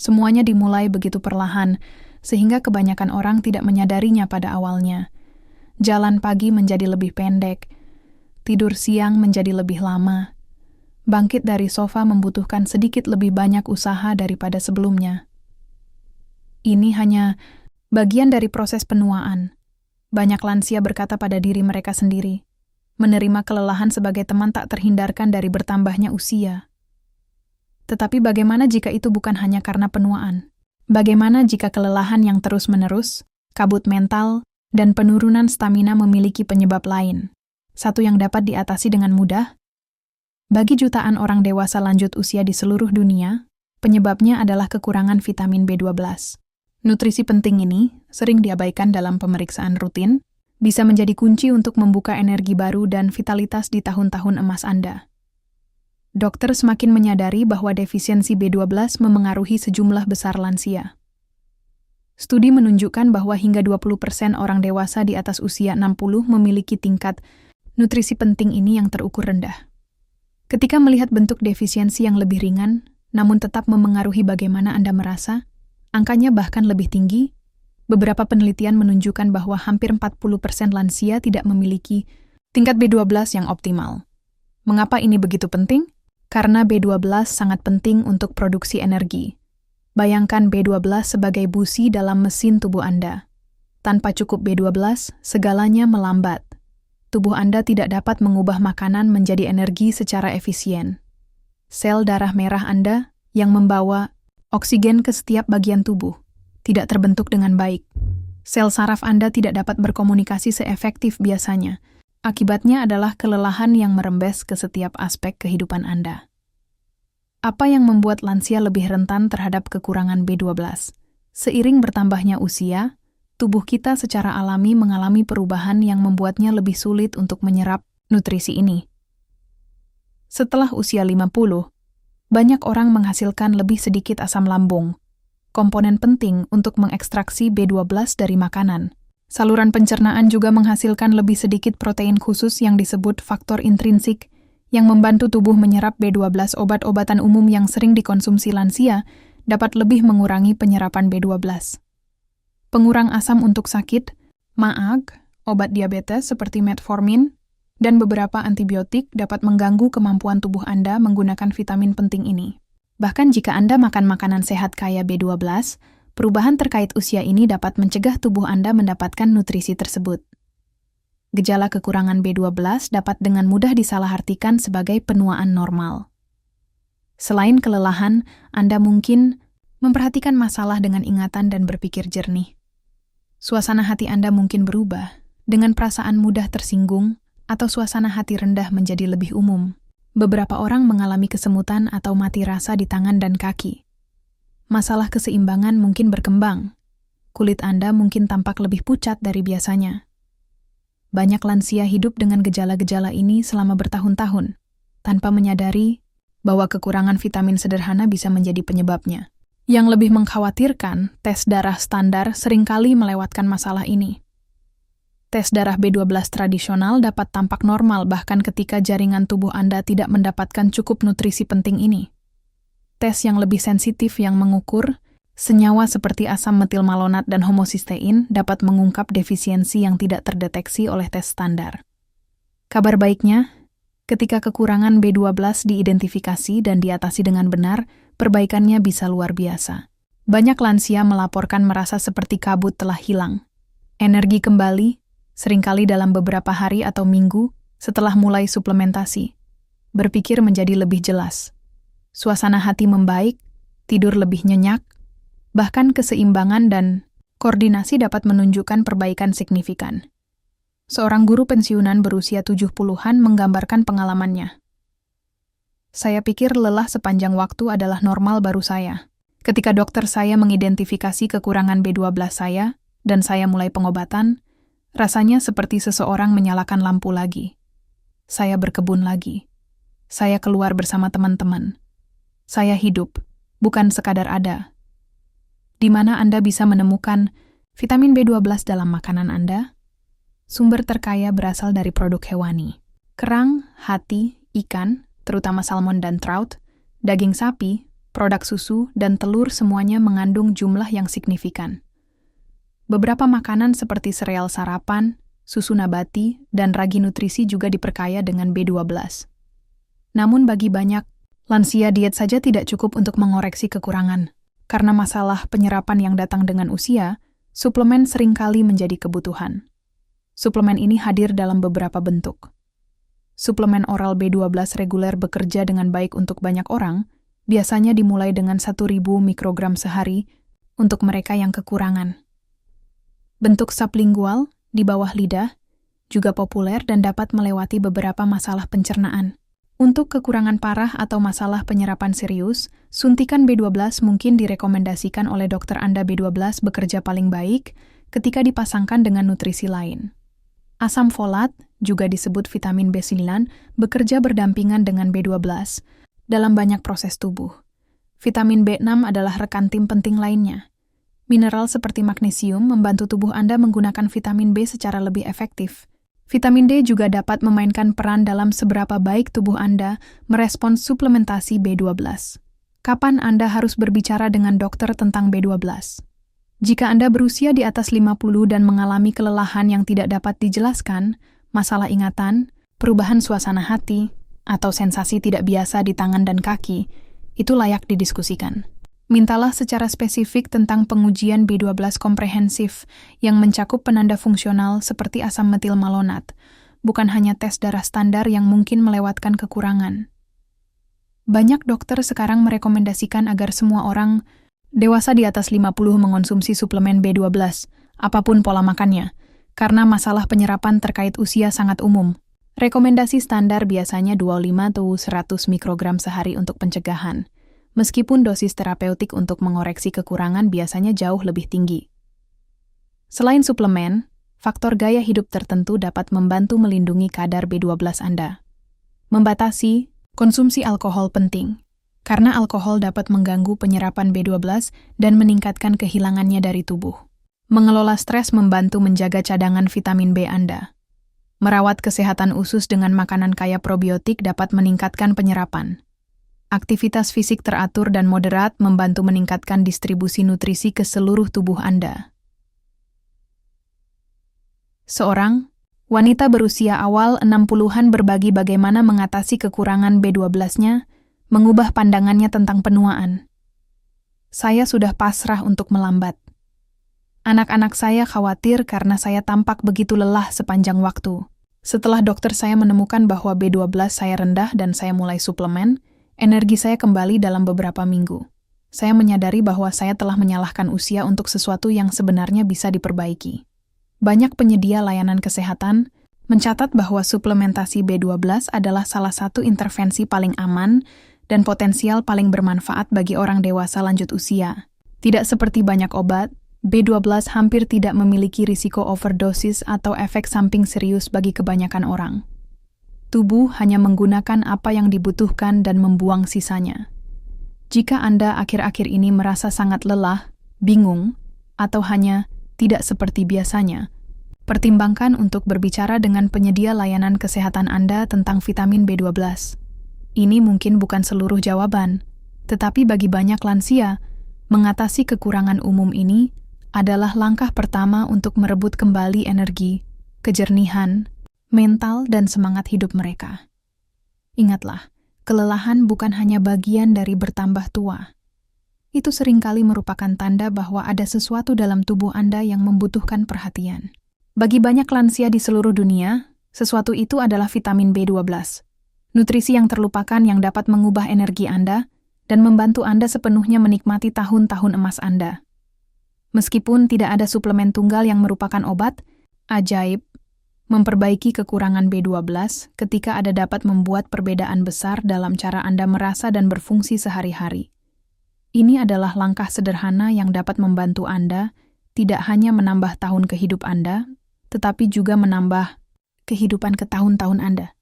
Semuanya dimulai begitu perlahan, sehingga kebanyakan orang tidak menyadarinya pada awalnya. Jalan pagi menjadi lebih pendek, tidur siang menjadi lebih lama. Bangkit dari sofa membutuhkan sedikit lebih banyak usaha daripada sebelumnya. Ini hanya bagian dari proses penuaan. Banyak lansia berkata pada diri mereka sendiri, menerima kelelahan sebagai teman tak terhindarkan dari bertambahnya usia. Tetapi bagaimana jika itu bukan hanya karena penuaan? Bagaimana jika kelelahan yang terus-menerus, kabut mental, dan penurunan stamina memiliki penyebab lain? Satu yang dapat diatasi dengan mudah? Bagi jutaan orang dewasa lanjut usia di seluruh dunia, penyebabnya adalah kekurangan vitamin B12. Nutrisi penting ini, sering diabaikan dalam pemeriksaan rutin, bisa menjadi kunci untuk membuka energi baru dan vitalitas di tahun-tahun emas Anda. Dokter semakin menyadari bahwa defisiensi B12 memengaruhi sejumlah besar lansia. Studi menunjukkan bahwa hingga 20% orang dewasa di atas usia 60 memiliki tingkat nutrisi penting ini yang terukur rendah. Ketika melihat bentuk defisiensi yang lebih ringan, namun tetap memengaruhi bagaimana Anda merasa, angkanya bahkan lebih tinggi. Beberapa penelitian menunjukkan bahwa hampir 40% lansia tidak memiliki tingkat B12 yang optimal. Mengapa ini begitu penting? Karena B12 sangat penting untuk produksi energi. Bayangkan B12 sebagai busi dalam mesin tubuh Anda. Tanpa cukup B12, segalanya melambat. Tubuh Anda tidak dapat mengubah makanan menjadi energi secara efisien. Sel darah merah Anda yang membawa oksigen ke setiap bagian tubuh tidak terbentuk dengan baik. Sel saraf Anda tidak dapat berkomunikasi seefektif biasanya. Akibatnya adalah kelelahan yang merembes ke setiap aspek kehidupan Anda. Apa yang membuat lansia lebih rentan terhadap kekurangan B12? Seiring bertambahnya usia, tubuh kita secara alami mengalami perubahan yang membuatnya lebih sulit untuk menyerap nutrisi ini. Setelah usia 50, banyak orang menghasilkan lebih sedikit asam lambung, komponen penting untuk mengekstraksi B12 dari makanan. Saluran pencernaan juga menghasilkan lebih sedikit protein khusus yang disebut faktor intrinsik, yang membantu tubuh menyerap B12. Obat-obatan umum yang sering dikonsumsi lansia dapat lebih mengurangi penyerapan B12. Pengurang asam untuk sakit, MAAG, obat diabetes seperti metformin, dan beberapa antibiotik dapat mengganggu kemampuan tubuh Anda menggunakan vitamin penting ini. Bahkan jika Anda makan makanan sehat kaya B12, perubahan terkait usia ini dapat mencegah tubuh Anda mendapatkan nutrisi tersebut. Gejala kekurangan B12 dapat dengan mudah disalahartikan sebagai penuaan normal. Selain kelelahan, Anda mungkin memperhatikan masalah dengan ingatan dan berpikir jernih. Suasana hati Anda mungkin berubah, dengan perasaan mudah tersinggung atau suasana hati rendah menjadi lebih umum. Beberapa orang mengalami kesemutan atau mati rasa di tangan dan kaki. Masalah keseimbangan mungkin berkembang. Kulit Anda mungkin tampak lebih pucat dari biasanya. Banyak lansia hidup dengan gejala-gejala ini selama bertahun-tahun, tanpa menyadari bahwa kekurangan vitamin sederhana bisa menjadi penyebabnya. Yang lebih mengkhawatirkan, tes darah standar seringkali melewatkan masalah ini. Tes darah B12 tradisional dapat tampak normal bahkan ketika jaringan tubuh Anda tidak mendapatkan cukup nutrisi penting ini. Tes yang lebih sensitif yang mengukur senyawa seperti asam metil malonat dan homosistein dapat mengungkap defisiensi yang tidak terdeteksi oleh tes standar. Kabar baiknya, ketika kekurangan B12 diidentifikasi dan diatasi dengan benar, perbaikannya bisa luar biasa. Banyak lansia melaporkan merasa seperti kabut telah hilang. Energi kembali, seringkali dalam beberapa hari atau minggu setelah mulai suplementasi. Berpikir menjadi lebih jelas. Suasana hati membaik, tidur lebih nyenyak, bahkan keseimbangan dan koordinasi dapat menunjukkan perbaikan signifikan. Seorang guru pensiunan berusia 70-an menggambarkan pengalamannya. Saya pikir lelah sepanjang waktu adalah normal baru saya. Ketika dokter saya mengidentifikasi kekurangan B12 saya, dan saya mulai pengobatan, rasanya seperti seseorang menyalakan lampu lagi. Saya berkebun lagi. Saya keluar bersama teman-teman. Saya hidup, bukan sekadar ada. Di mana Anda bisa menemukan vitamin B12 dalam makanan Anda? Sumber terkaya berasal dari produk hewani. Kerang, hati, ikan, terutama salmon dan trout, daging sapi, produk susu, dan telur semuanya mengandung jumlah yang signifikan. Beberapa makanan seperti sereal sarapan, susu nabati, dan ragi nutrisi juga diperkaya dengan B12. Namun bagi banyak lansia, diet saja tidak cukup untuk mengoreksi kekurangan. Karena masalah penyerapan yang datang dengan usia, suplemen seringkali menjadi kebutuhan. Suplemen ini hadir dalam beberapa bentuk. Suplemen oral B12 reguler bekerja dengan baik untuk banyak orang, biasanya dimulai dengan 1.000 mikrogram sehari untuk mereka yang kekurangan. Bentuk sublingual di bawah lidah juga populer dan dapat melewati beberapa masalah pencernaan. Untuk kekurangan parah atau masalah penyerapan serius, suntikan B12 mungkin direkomendasikan oleh dokter Anda. B12 bekerja paling baik ketika dipasangkan dengan nutrisi lain. Asam folat, juga disebut vitamin B9, bekerja berdampingan dengan B12 dalam banyak proses tubuh. Vitamin B6 adalah rekan tim penting lainnya. Mineral seperti magnesium membantu tubuh Anda menggunakan vitamin B secara lebih efektif. Vitamin D juga dapat memainkan peran dalam seberapa baik tubuh Anda merespons suplementasi B12. Kapan Anda harus berbicara dengan dokter tentang B12? Jika Anda berusia di atas 50 dan mengalami kelelahan yang tidak dapat dijelaskan, masalah ingatan, perubahan suasana hati, atau sensasi tidak biasa di tangan dan kaki, itu layak didiskusikan. Mintalah secara spesifik tentang pengujian B12 komprehensif yang mencakup penanda fungsional seperti asam metil malonat, bukan hanya tes darah standar yang mungkin melewatkan kekurangan. Banyak dokter sekarang merekomendasikan agar semua orang dewasa di atas 50 mengonsumsi suplemen B12, apapun pola makannya, karena masalah penyerapan terkait usia sangat umum. Rekomendasi standar biasanya 25-100 mikrogram sehari untuk pencegahan, meskipun dosis terapeutik untuk mengoreksi kekurangan biasanya jauh lebih tinggi. Selain suplemen, faktor gaya hidup tertentu dapat membantu melindungi kadar B12 Anda. Membatasi konsumsi alkohol penting, karena alkohol dapat mengganggu penyerapan B12 dan meningkatkan kehilangannya dari tubuh. Mengelola stres membantu menjaga cadangan vitamin B Anda. Merawat kesehatan usus dengan makanan kaya probiotik dapat meningkatkan penyerapan. Aktivitas fisik teratur dan moderat membantu meningkatkan distribusi nutrisi ke seluruh tubuh Anda. Seorang wanita berusia awal 60-an berbagi bagaimana mengatasi kekurangan B12-nya, mengubah pandangannya tentang penuaan. Saya sudah pasrah untuk melambat. Anak-anak saya khawatir karena saya tampak begitu lelah sepanjang waktu. Setelah dokter saya menemukan bahwa B12 saya rendah dan saya mulai suplemen, energi saya kembali dalam beberapa minggu. Saya menyadari bahwa saya telah menyalahkan usia untuk sesuatu yang sebenarnya bisa diperbaiki. Banyak penyedia layanan kesehatan mencatat bahwa suplementasi B12 adalah salah satu intervensi paling aman dan potensial paling bermanfaat bagi orang dewasa lanjut usia. Tidak seperti banyak obat, B12 hampir tidak memiliki risiko overdosis atau efek samping serius bagi kebanyakan orang. Tubuh hanya menggunakan apa yang dibutuhkan dan membuang sisanya. Jika Anda akhir-akhir ini merasa sangat lelah, bingung, atau hanya tidak seperti biasanya, pertimbangkan untuk berbicara dengan penyedia layanan kesehatan Anda tentang vitamin B12. Ini mungkin bukan seluruh jawaban, tetapi bagi banyak lansia, mengatasi kekurangan umum ini adalah langkah pertama untuk merebut kembali energi, kejernihan, mental, dan semangat hidup mereka. Ingatlah, kelelahan bukan hanya bagian dari bertambah tua. Itu seringkali merupakan tanda bahwa ada sesuatu dalam tubuh Anda yang membutuhkan perhatian. Bagi banyak lansia di seluruh dunia, sesuatu itu adalah vitamin B12. Nutrisi yang terlupakan yang dapat mengubah energi Anda dan membantu Anda sepenuhnya menikmati tahun-tahun emas Anda. Meskipun tidak ada suplemen tunggal yang merupakan obat, ajaib, memperbaiki kekurangan B12 ketika ada dapat membuat perbedaan besar dalam cara Anda merasa dan berfungsi sehari-hari. Ini adalah langkah sederhana yang dapat membantu Anda tidak hanya menambah tahun kehidup Anda, tetapi juga menambah kehidupan ke tahun-tahun Anda.